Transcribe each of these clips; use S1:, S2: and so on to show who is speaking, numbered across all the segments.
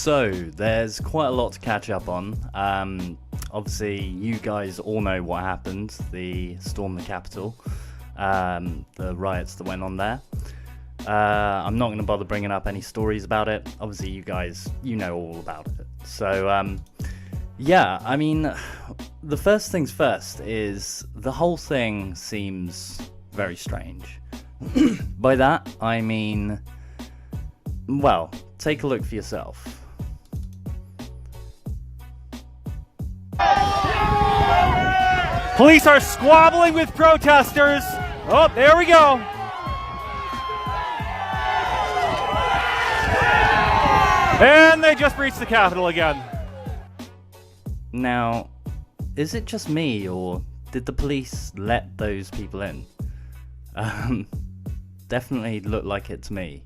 S1: So, there's quite a lot to catch up on. Obviously, you guys all know what happened, the storm of the Capitol, the riots that went on there. I'm not going to bother bringing up any stories about it. Obviously, you guys, you know all about it. So, yeah, I mean, the first things first is the whole thing seems very strange. By that, I mean, well, take a look for yourself.
S2: Police are squabbling with protesters. Oh, there we go. And they just breached the Capitol again.
S1: Now, is it just me, or did the police let those people in? Definitely looked like it to me.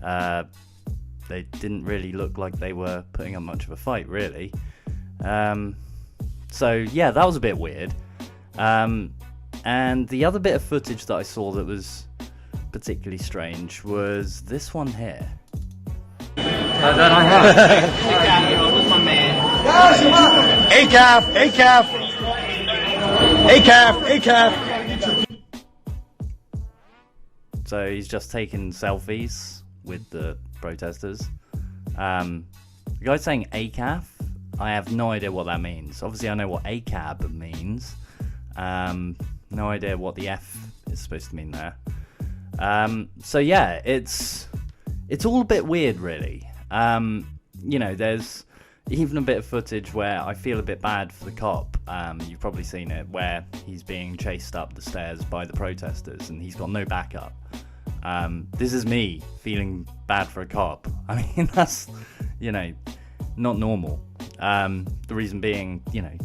S1: They didn't really look like they were putting up much of a fight, really. So yeah, that was a bit weird. And the other bit of footage that I saw that was particularly strange was this one here.
S3: That I have. With my man. ACAF.
S1: So he's just taking selfies with the protesters. The guy's saying ACAF. I have no idea what that means. Obviously, I know what ACAB means. No idea what the F is supposed to mean there. So yeah, it's all a bit weird, really. You know, there's even a bit of footage where I feel a bit bad for the cop. You've probably seen it, where he's being chased up the stairs by the protesters and he's got no backup. This is me feeling bad for a cop. I mean, that's, you know, not normal. The reason being, you know,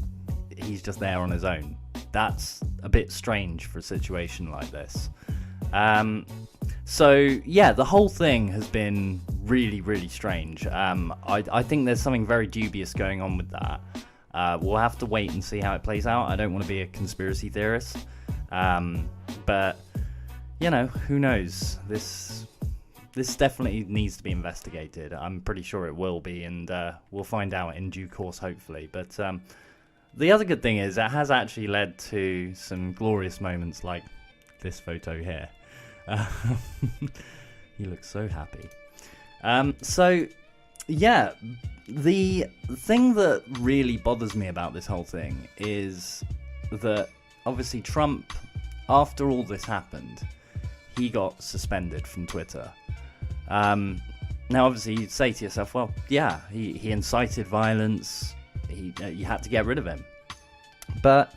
S1: he's just there on his own. That's a bit strange for a situation like this. So yeah, the whole thing has been really, really strange. I think there's something very dubious going on with that. We'll have to wait and see how it plays out. I don't want to be a conspiracy theorist, but you know, who knows? This definitely needs to be investigated. I'm pretty sure it will be, and we'll find out in due course, hopefully. But the other good thing is it has actually led to some glorious moments like this photo here. He looks so happy. So, yeah, the thing that really bothers me about this whole thing is that obviously Trump, after all this happened, he got suspended from Twitter. Now, obviously, you'd say to yourself, well, yeah, he incited violence. You had to get rid of him. But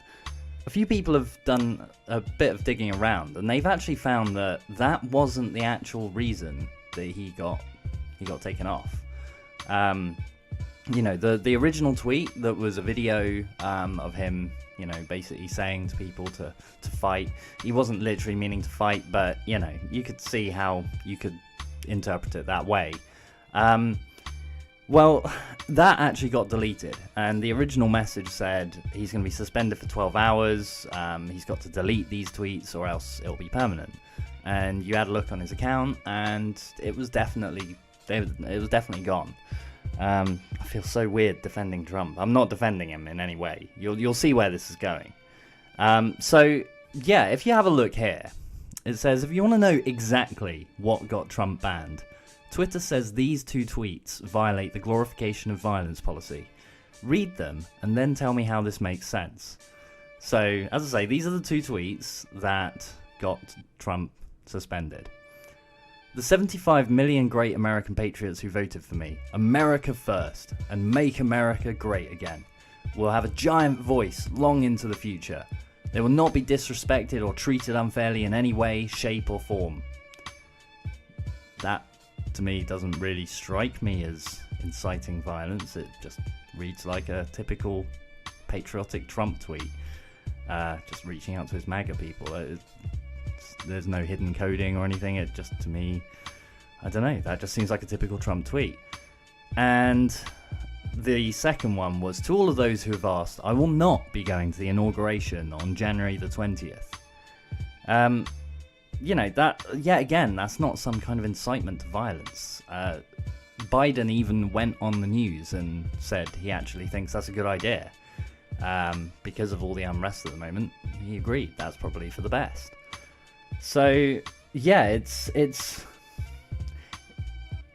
S1: a few people have done a bit of digging around, and they've actually found that that wasn't the actual reason that he got taken off. You know, the original tweet that was a video of him, you know, basically saying to people to fight. He wasn't literally meaning to fight, but, you know, you could see how you could interpret it that way. Well, that actually got deleted, and the original message said he's going to be suspended for 12 hours, he's got to delete these tweets or else it'll be permanent. And you had a look on his account, and it was definitely gone. I feel so weird defending Trump. I'm not defending him in any way. You'll see where this is going. So, yeah, if you have a look here, it says, if you want to know exactly what got Trump banned, Twitter says these two tweets violate the glorification of violence policy. Read them and then tell me how this makes sense. So, as I say, these are the two tweets that got Trump suspended. The 75 million great American patriots who voted for me, America first, and make America great again, will have a giant voice long into the future. They will not be disrespected or treated unfairly in any way, shape, or form. That, to me, doesn't really strike me as inciting violence. It just reads like a typical patriotic Trump tweet, just reaching out to his MAGA people. There's no hidden coding or anything. It just, to me, I don't know, that just seems like a typical Trump tweet. And the second one was, to all of those who have asked, I will not be going to the inauguration on January the 20th. You know, that, yet again, that's not some kind of incitement to violence. Biden even went on the news and said he actually thinks that's a good idea. Because of all the unrest at the moment, he agreed that's probably for the best. So yeah, it's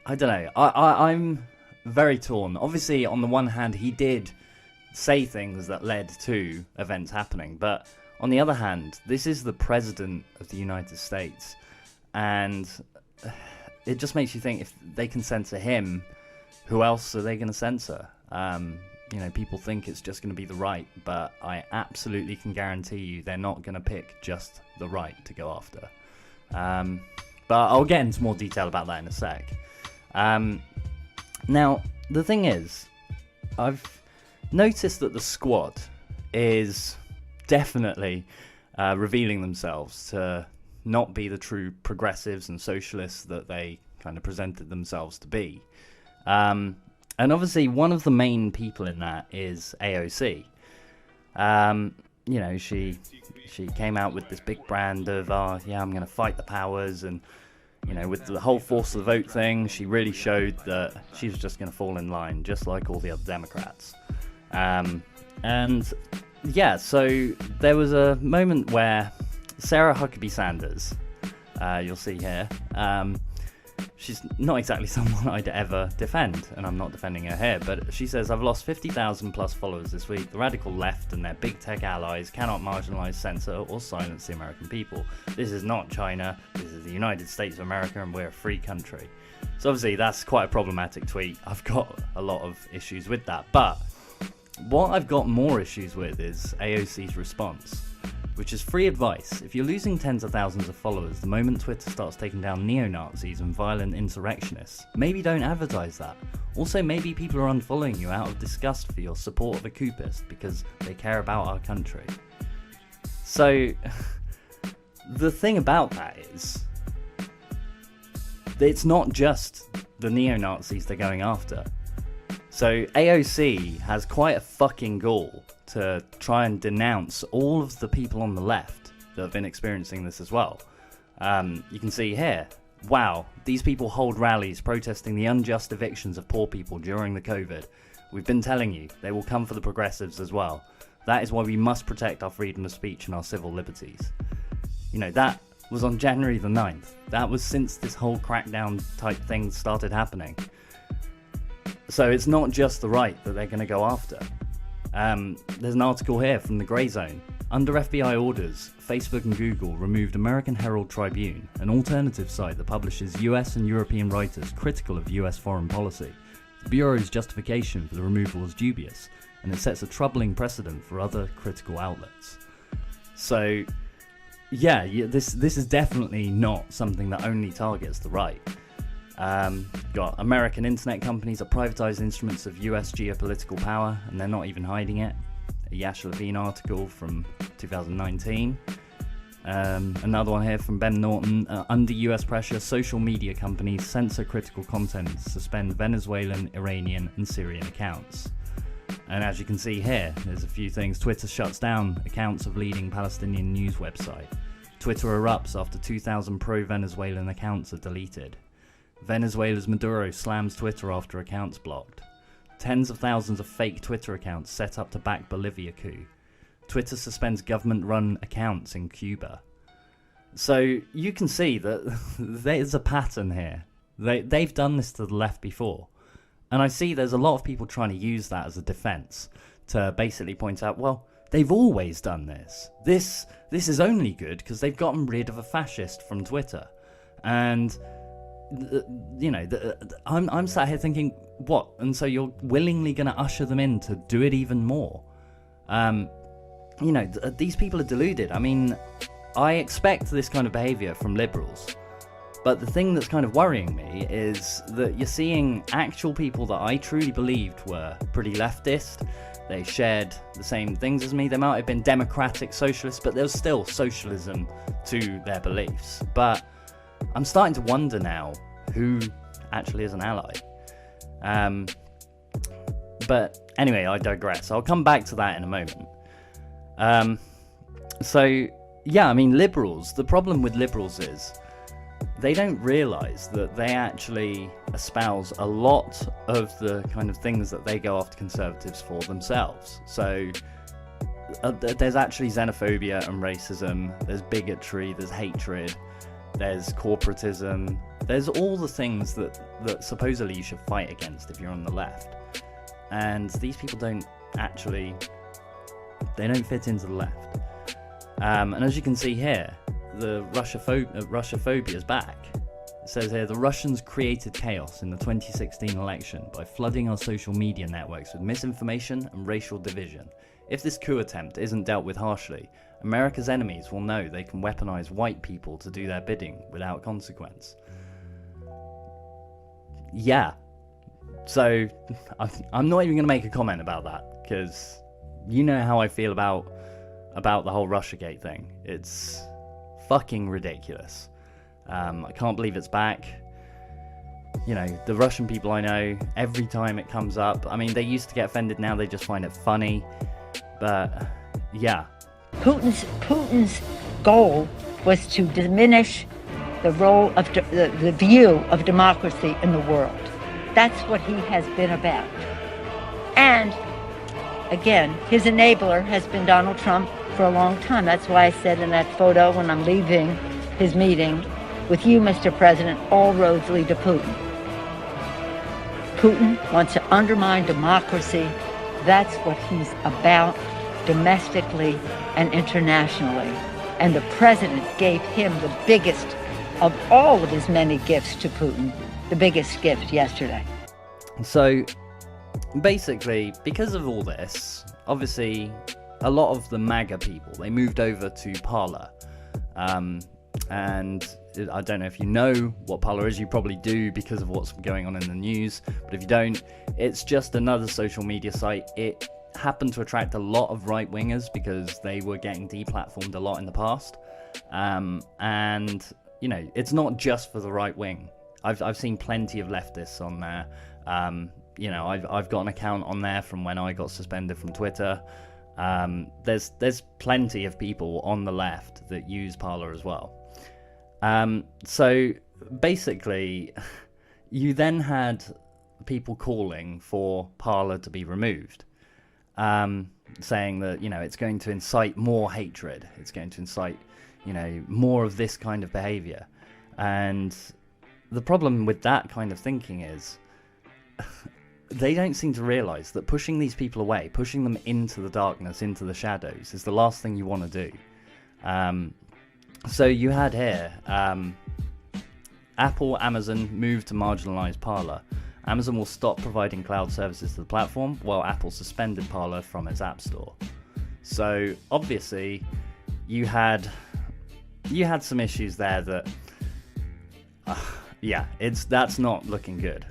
S1: I don't know. I'm very torn. Obviously, on the one hand, he did say things that led to events happening, but on the other hand, this is the president of the United States, and it just makes you think, if they can censor him, who else are they going to censor? People think it's just going to be the right, but I absolutely can guarantee you they're not going to pick just the right to go after. But I'll get into more detail about that in a sec. Now, the thing is, I've noticed that the squad is definitely revealing themselves to not be the true progressives and socialists that they kind of presented themselves to be. And obviously, one of the main people in that is AOC. She came out with this big brand of, I'm going to fight the powers, and with the whole force of the vote thing, she really showed that she was just going to fall in line, just like all the other Democrats. So there was a moment where Sarah Huckabee Sanders, you'll see here, she's not exactly someone I'd ever defend, and I'm not defending her here, but she says, I've lost 50,000 plus followers this week. The radical left and their big tech allies cannot marginalize, censor, or silence the American people. This is not China, this is the United States of America, and we're a free country. So obviously that's quite a problematic tweet. I've got a lot of issues with that, but what I've got more issues with is AOC's response, which is free advice. If you're losing tens of thousands of followers the moment Twitter starts taking down neo-Nazis and violent insurrectionists, maybe don't advertise that. Also, maybe people are unfollowing you out of disgust for your support of a coupist because they care about our country. So, the thing about that is, it's not just the neo-Nazis they're going after. So AOC has quite a fucking gall to try and denounce all of the people on the left that have been experiencing this as well. You can see here, wow, these people hold rallies protesting the unjust evictions of poor people during the COVID. We've been telling you, they will come for the progressives as well. That is why we must protect our freedom of speech and our civil liberties. That was on January the 9th. That was since this whole crackdown type thing started happening. So it's not just the right that they're going to go after. There's an article here from the Grey Zone. Under FBI orders, Facebook and Google removed American Herald Tribune, an alternative site that publishes US and European writers critical of US foreign policy. The Bureau's justification for the removal is dubious, and it sets a troubling precedent for other critical outlets. So, this is definitely not something that only targets the right. Got American internet companies that privatize instruments of US geopolitical power, and they're not even hiding it. A Yash Levine article from 2019. Another one here from Ben Norton. Under US pressure, social media companies censor critical content and suspend Venezuelan, Iranian, and Syrian accounts. And as you can see here, there's a few things. Twitter shuts down accounts of leading Palestinian news website. Twitter erupts after 2,000 pro-Venezuelan accounts are deleted. Venezuela's Maduro slams Twitter after accounts blocked. Tens of thousands of fake Twitter accounts set up to back Bolivia coup. Twitter suspends government-run accounts in Cuba. So you can see that there's a pattern here. They've done this to the left before. And I see there's a lot of people trying to use that as a defense to basically point out, well, they've always done this. This is only good because they've gotten rid of a fascist from Twitter. And I'm sat here thinking, what? And so you're willingly going to usher them in to do it even more? These people are deluded. I mean, I expect this kind of behaviour from liberals. But the thing that's kind of worrying me is that you're seeing actual people that I truly believed were pretty leftist. They shared the same things as me. They might have been democratic socialists, but there's still socialism to their beliefs. But I'm starting to wonder now who actually is an ally. But anyway, I digress. I'll come back to that in a moment. Liberals, the problem with liberals is they don't realize that they actually espouse a lot of the kind of things that they go after conservatives for themselves. So there's actually xenophobia and racism, there's bigotry, there's hatred, there's corporatism, there's all the things that supposedly you should fight against if you're on the left. And these people don't fit into the left. And as you can see here, the Russophobia is back. It says here, the Russians created chaos in the 2016 election by flooding our social media networks with misinformation and racial division. If this coup attempt isn't dealt with harshly, America's enemies will know they can weaponize white people to do their bidding without consequence. Yeah. So, I'm not even going to make a comment about that, because you know how I feel about the whole Russiagate thing. It's fucking ridiculous. I can't believe it's back. You know, the Russian people I know, every time it comes up, I mean, they used to get offended, now they just find it funny. But, yeah.
S4: Putin's goal was to diminish the role of the view of democracy in the world. That's what he has been about. And, again, his enabler has been Donald Trump for a long time. That's why I said in that photo when I'm leaving his meeting, with you, Mr. President, all roads lead to Putin. Putin wants to undermine democracy. That's what he's about, domestically and internationally. And the president gave him the biggest of all of his many gifts to Putin, the biggest gift yesterday.
S1: So, basically, because of all this, obviously, a lot of the MAGA people, they moved over to Parler. And I don't know if you know what Parler is, you probably do because of what's going on in the news, but if you don't, it's just another social media site. It happened to attract a lot of right-wingers because they were getting deplatformed a lot in the past. And, you know, it's not just for the right wing. I've seen plenty of leftists on there. You know, I've got an account on there from when I got suspended from Twitter. There's plenty of people on the left that use Parler as well. So basically, you then had people calling for Parler to be removed, saying that, you know, it's going to incite more hatred, it's going to incite, you know, more of this kind of behavior. And the problem with that kind of thinking is they don't seem to realize that pushing these people away, pushing them into the darkness, into the shadows, is the last thing you want to do. So you had here, Apple, Amazon moved to marginalize Parler. Amazon will stop providing cloud services to the platform, while Apple suspended Parler from its app store. So obviously, you had some issues there that, yeah, that's not looking good.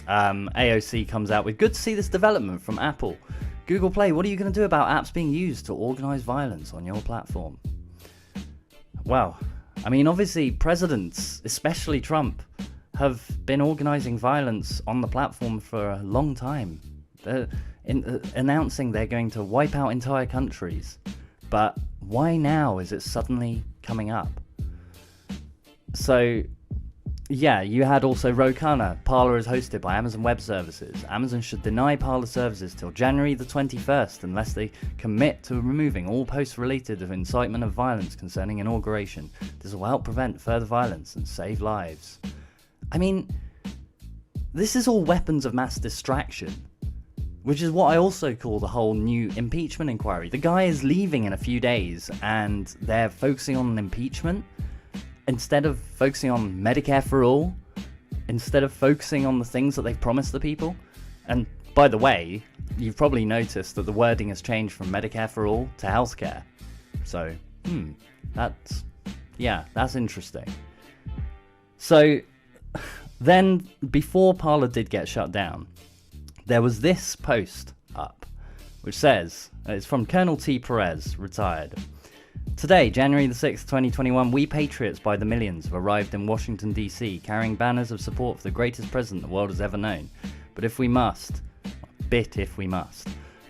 S1: AOC comes out with, good to see this development from Apple. Google Play, what are you going to do about apps being used to organize violence on your platform? Well, I mean, obviously, presidents, especially Trump, have been organizing violence on the platform for a long time. They're announcing they're going to wipe out entire countries. But why now is it suddenly coming up? So, yeah, you had also Rokana. Parler is hosted by Amazon Web Services. Amazon should deny Parler services till January the 21st unless they commit to removing all posts related to incitement of violence concerning inauguration. This will help prevent further violence and save lives. I mean, this is all weapons of mass distraction, which is what I also call the whole new impeachment inquiry. The guy is leaving in a few days and they're focusing on an impeachment instead of focusing on Medicare for all, instead of focusing on the things that they've promised the people. And by the way, you've probably noticed that the wording has changed from Medicare for all to healthcare. So, that's interesting. So, then, before Parler did get shut down, there was this post up, which says, it's from Colonel T. Perez, retired. Today, January the 6th, 2021, we patriots by the millions have arrived in Washington, D.C., carrying banners of support for the greatest president the world has ever known. But if we must,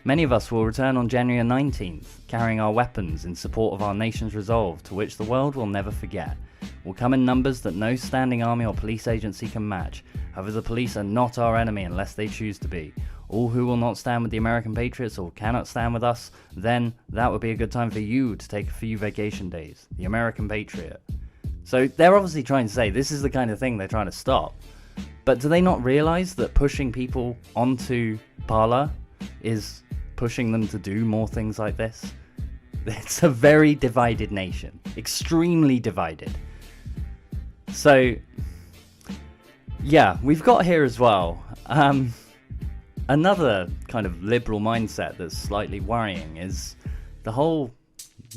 S1: many of us will return on January 19th, carrying our weapons in support of our nation's resolve, to which the world will never forget. will come in numbers that no standing army or police agency can match. However, the police are not our enemy unless they choose to be. All who will not stand with the American patriots or cannot stand with us, then that would be a good time for you to take a few vacation days. The American patriot. So they're obviously trying to say this is the kind of thing they're trying to stop. But do they not realize that pushing people onto Parler is pushing them to do more things like this? It's a very divided nation. Extremely divided. So, yeah, we've got here as well another kind of liberal mindset that's slightly worrying is the whole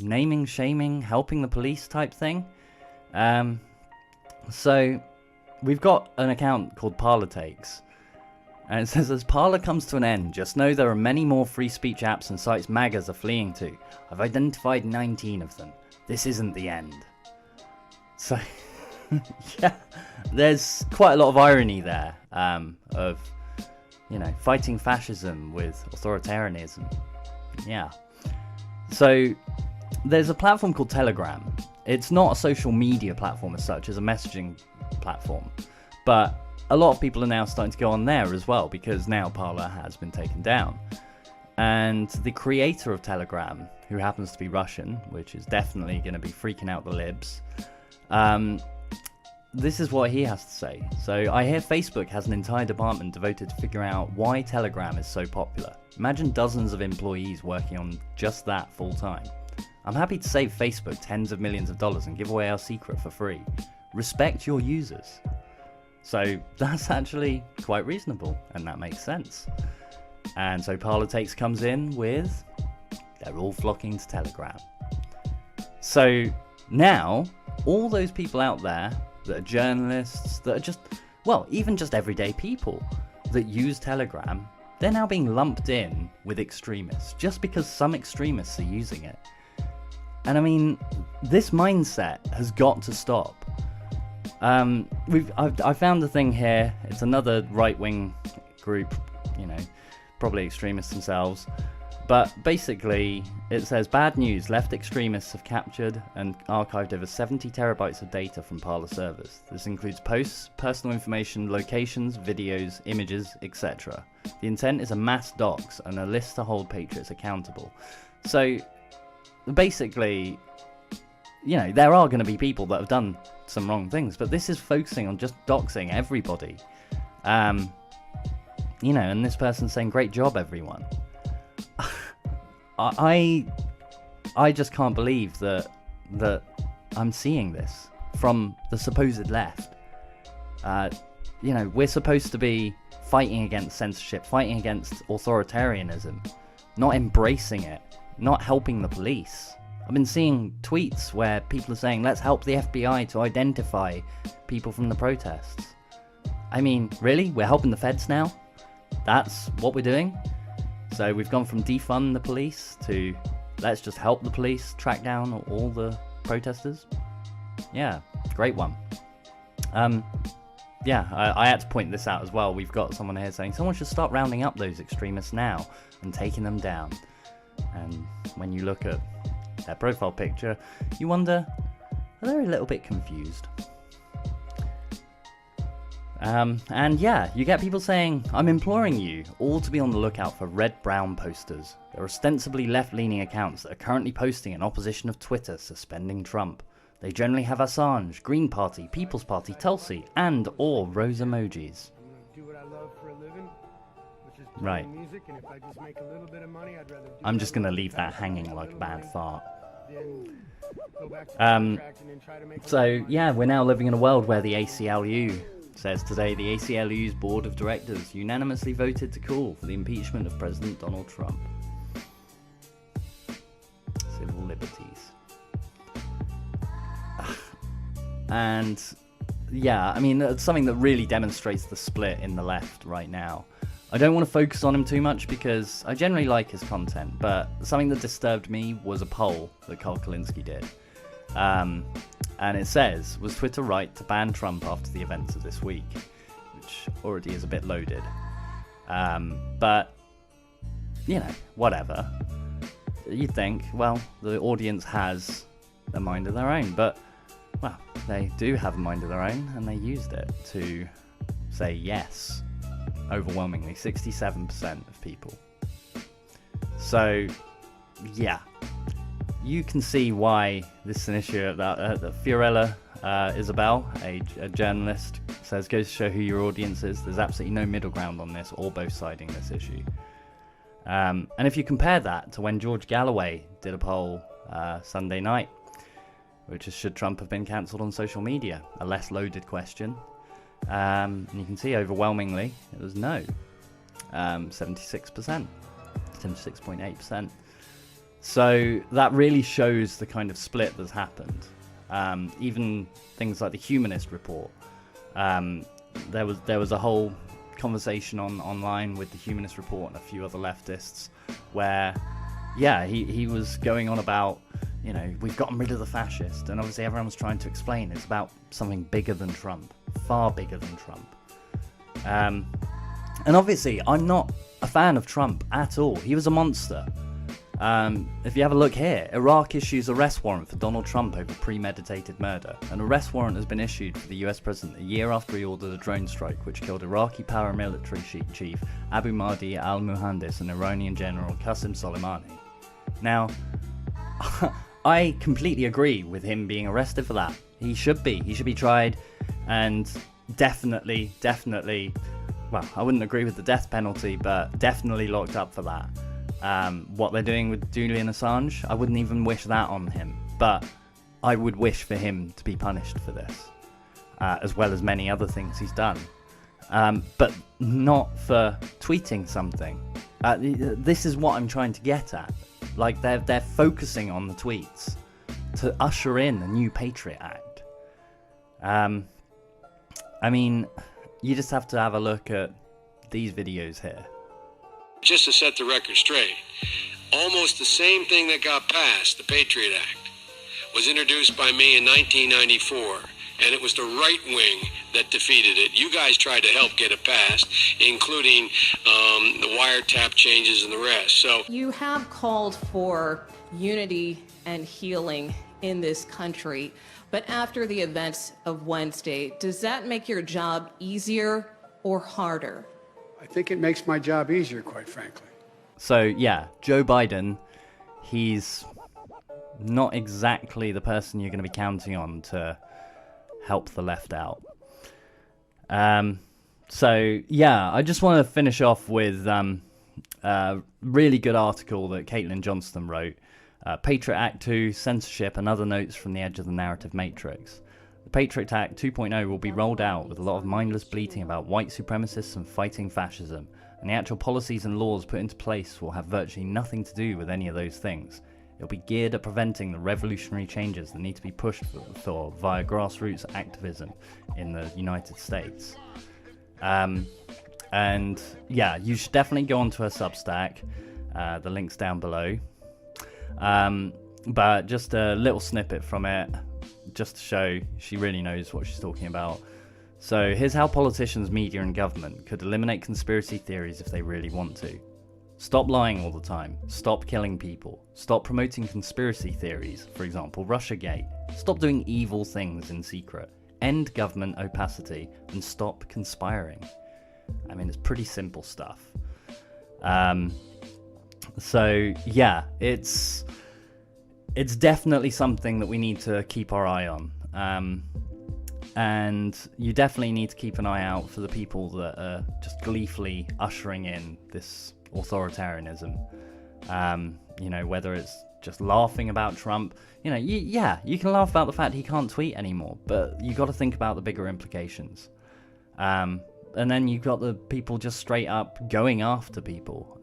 S1: naming, shaming, helping the police type thing. So we've got an account called Parler Takes, and it says, as Parler comes to an end, just know there are many more free speech apps and sites MAGAs are fleeing to. I've identified 19 of them. This isn't the end. So, yeah, there's quite a lot of irony there, of, you know, fighting fascism with authoritarianism. Yeah. So, there's a platform called Telegram. It's not a social media platform as such, it's a messaging platform. But a lot of people are now starting to go on there as well, because now Parler has been taken down. And the creator of Telegram, who happens to be Russian, which is definitely going to be freaking out the libs, this is what he has to say. So, I hear Facebook has an entire department devoted to figure out why Telegram is so popular. Imagine dozens of employees working on just that full time. I'm happy to save Facebook tens of millions of dollars and give away our secret for free. Respect your users. So that's actually quite reasonable, and that makes sense. And so Parler Takes comes in with, they're all flocking to Telegram. So now, all those people out there that are journalists, that are just, well, even just everyday people that use Telegram, they're now being lumped in with extremists, just because some extremists are using it. And I mean, this mindset has got to stop. I found a thing here. It's another right-wing group, you know, probably extremists themselves. But basically, it says, bad news, left extremists have captured and archived over 70 terabytes of data from Parler servers. This includes posts, personal information, locations, videos, images, etc. The intent is a mass dox and a list to hold patriots accountable. So, basically, you know, there are going to be people that have done some wrong things, but this is focusing on just doxing everybody. You know, and this person's saying, great job, everyone. I just can't believe that I'm seeing this from the supposed left. You know, we're supposed to be fighting against censorship, fighting against authoritarianism, not embracing it, not helping the police. I've been seeing tweets where people are saying, let's help the FBI to identify people from the protests. I mean, really? We're helping the feds now? That's what we're doing? So we've gone from defund the police to let's just help the police track down all the protesters? Yeah, great one. Yeah, I had to point this out as well. We've got someone here saying someone should start rounding up those extremists now and taking them down. And when you look at their profile picture, you wonder, are they a little bit confused? And yeah, you get people saying, I'm imploring you all to be on the lookout for red-brown posters. They're ostensibly left-leaning accounts that are currently posting in opposition of Twitter suspending Trump. They generally have Assange, Green Party, People's Party, Tulsi, and or rose emojis.
S5: I'm gonna do what I love for a living, which is
S1: right.
S5: Music, and if I just make a little bit of money, I'd rather do
S1: I'm just gonna leave that hanging like a bad fart.
S5: Go back to
S1: so yeah, we're now living in a world where the ACLU says today the ACLU's board of directors unanimously voted to call for the impeachment of President Donald Trump. Civil liberties. And yeah, I mean, it's something that really demonstrates the split in the left right now. I don't want to focus on him too much because I generally like his content, but something that disturbed me was a poll that Carl Kalinske did. And it says, was Twitter right to ban Trump after the events of this week? Which already is a bit loaded. But, you know, whatever. You'd think, well, the audience has a mind of their own. But well, they do have a mind of their own, and they used it to say yes, overwhelmingly, 67% of people. So, yeah, you can see why this is an issue that Fiorella Isabel, a journalist, says goes to show who your audience is. There's absolutely no middle ground on this, or both siding this issue. And if you compare that to when George Galloway did a poll Sunday night, which is, should Trump have been cancelled on social media? A less loaded question. And you can see overwhelmingly it was no. 76%. 76.8%. So that really shows the kind of split that's happened. Even things like the Humanist Report. There was a whole conversation online with the Humanist Report and a few other leftists where, yeah, he was going on about, you know, we've gotten rid of the fascist, and obviously everyone was trying to explain it's about something bigger than Trump, far bigger than Trump. And obviously I'm not a fan of Trump at all. He was a monster. If you have a look here, Iraq issues arrest warrant for Donald Trump over premeditated murder. An arrest warrant has been issued for the US president a year after he ordered a drone strike which killed Iraqi paramilitary chief Abu Mahdi al-Muhandis and Iranian general Qasem Soleimani. Now, I completely agree with him being arrested for that. He should be tried, and definitely, well, I wouldn't agree with the death penalty, but definitely locked up for that. What they're doing with Julian Assange, I wouldn't even wish that on him, but I would wish for him to be punished for this, as well as many other things he's done, but not for tweeting something. This is what I'm trying to get at. Like, they're focusing on the tweets to usher in a new Patriot Act. I mean, you just have to have a look at these videos here.
S6: Just to set the record straight, almost the same thing that got passed, the Patriot Act, was introduced by me in 1994, and it was the right wing that defeated it. You guys tried to help get it passed, including the wiretap changes and the rest. So
S7: you have called for unity and healing in this country, but after the events of Wednesday, does that make your job easier or harder?
S5: I think it makes my job easier, quite frankly.
S1: So, yeah, Joe Biden, he's not exactly the person you're going to be counting on to help the left out. So, yeah, I just want to finish off with a really good article that Caitlin Johnston wrote. Patriot Act 2, Censorship, and Other Notes from the Edge of the Narrative Matrix. The Patriot Act 2.0 will be rolled out with a lot of mindless bleating about white supremacists and fighting fascism, and the actual policies and laws put into place will have virtually nothing to do with any of those things. It'll be geared at preventing the revolutionary changes that need to be pushed for via grassroots activism in the United States. And yeah, you should definitely go onto her Substack. The link's down below. But just a little snippet from it, just to show she really knows what she's talking about. So here's how politicians, media and government could eliminate conspiracy theories if they really want to. Stop lying all the time. Stop killing people. Stop promoting conspiracy theories, for example, Russiagate. Stop doing evil things in secret. End government opacity and stop conspiring. I mean, it's pretty simple stuff. So yeah, it's definitely something that we need to keep our eye on. And you definitely need to keep an eye out for the people that are just gleefully ushering in this authoritarianism. You know, whether it's just laughing about Trump, you know, you can laugh about the fact he can't tweet anymore, but you got to think about the bigger implications. And then you've got the people just straight up going after people.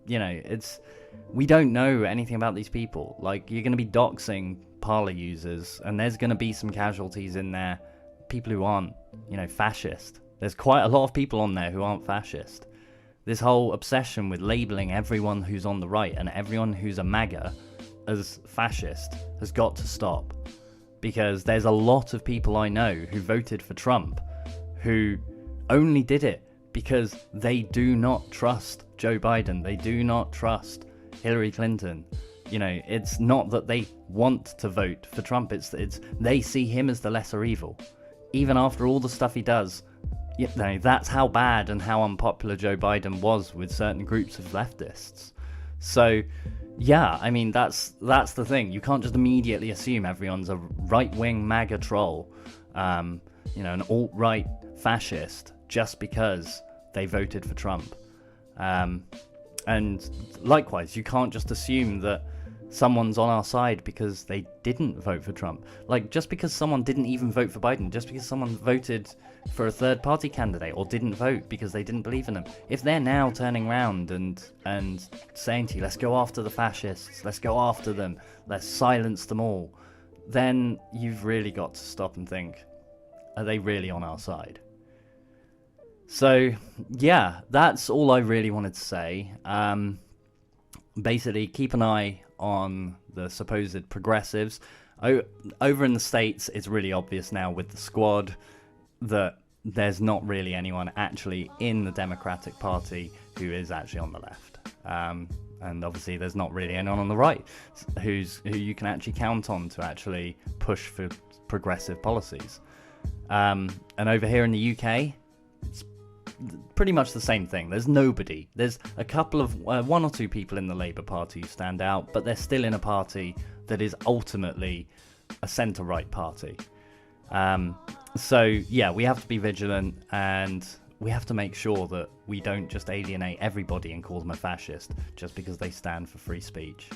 S1: You know, we don't know anything about these people. Like, you're going to be doxing Parler users, and there's going to be some casualties in there. People who aren't, you know, fascist. There's quite a lot of people on there who aren't fascist. This whole obsession with labeling everyone who's on the right and everyone who's a MAGA as fascist has got to stop. Because there's a lot of people I know who voted for Trump who only did it because they do not trust Joe Biden. They do not trust Hillary Clinton. You know, it's not that they want to vote for Trump. It's they see him as the lesser evil. Even after all the stuff he does, you know, that's how bad and how unpopular Joe Biden was with certain groups of leftists. So, yeah, I mean, that's the thing. You can't just immediately assume everyone's a right-wing MAGA troll, you know, an alt-right fascist just because they voted for Trump. And likewise, you can't just assume that someone's on our side because they didn't vote for Trump. Like, just because someone didn't even vote for Biden, just because someone voted for a third party candidate or didn't vote because they didn't believe in them, if they're now turning around and saying to you, let's go after the fascists, let's go after them, let's silence them all, then you've really got to stop and think, are they really on our side? So, yeah, that's all I really wanted to say. Basically, keep an eye on the supposed progressives. Over in the States, it's really obvious now with the squad that there's not really anyone actually in the Democratic Party who is actually on the left. And obviously there's not really anyone on the right who you can actually count on to actually push for progressive policies. And over here in the UK, it's pretty much the same thing. There's nobody. There's a couple of one or two people in the Labour Party who stand out, but they're still in a party that is ultimately a centre-right party. So yeah, we have to be vigilant, and we have to make sure that we don't just alienate everybody and call them a fascist just because they stand for free speech.